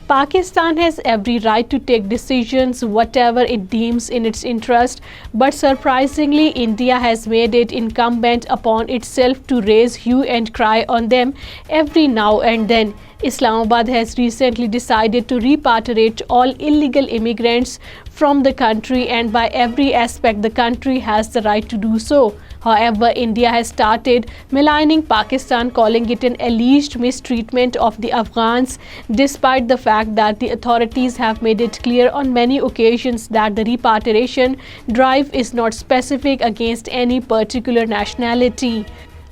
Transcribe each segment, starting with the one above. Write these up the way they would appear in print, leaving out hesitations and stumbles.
Pakistan has every right to take decisions whatever it deems in its interest, but surprisingly, India has made it incumbent upon itself to raise hue and cry on them every now and then. Islamabad has recently decided to repatriate all illegal immigrants from the country, and by every aspect, the country has the right to do so. However, India has started maligning Pakistan, calling it an alleged mistreatment of the Afghans, despite the fact that the authorities have made it clear on many occasions that the repatriation drive is not specific against any particular nationality.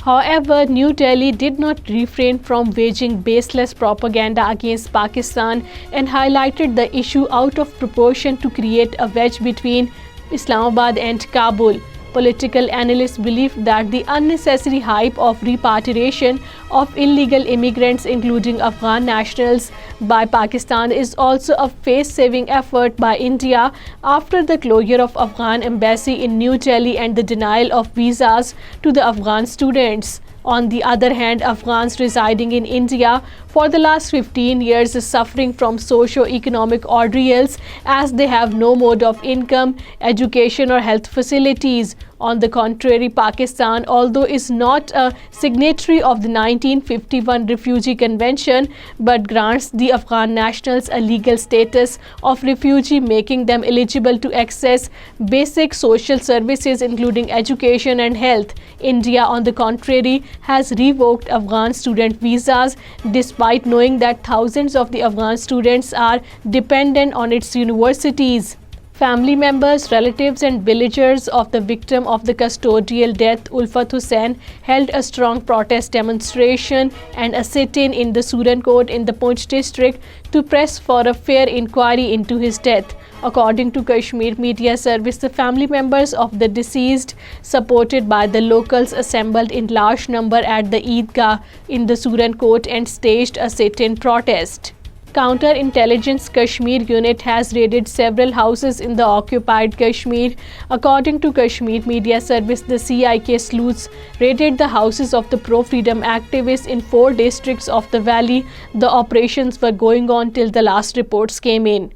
However, New Delhi did not refrain from waging baseless propaganda against Pakistan and highlighted the issue out of proportion to create a wedge between Islamabad and Kabul. Political analysts believe that the unnecessary hype of repatriation of illegal immigrants, including Afghan nationals, by Pakistan is also a face-saving effort by India after the closure of Afghan embassy in New Delhi and the denial of visas to the Afghan students. On the other hand, Afghans residing in India for the last 15 years is suffering from socio-economic ordeals as they have no mode of income, education or health facilities. On the contrary, Pakistan, although is not a signatory of the 1951 Refugee Convention, but grants the Afghan nationals a legal status of refugee, making them eligible to access basic social services including education and health. India, on the contrary, has revoked Afghan student visas despite knowing that thousands of the Afghan students are dependent on its universities. Family members, relatives and villagers of the victim of the custodial death, Ulfat Hussain, held a strong protest demonstration and a sit-in in the Suran Court in the Poonch district to press for a fair inquiry into his death. According to Kashmir Media Service, the family members of the deceased, supported by the locals, assembled in large number at the Eidgah in the Suran Court and staged a sit-in protest. Counter-intelligence Kashmir unit has raided several houses in the occupied Kashmir. According to Kashmir Media Service, the CIK sleuths raided the houses of the pro-freedom activists in 4 districts of the valley. The operations were going on till the last reports came in.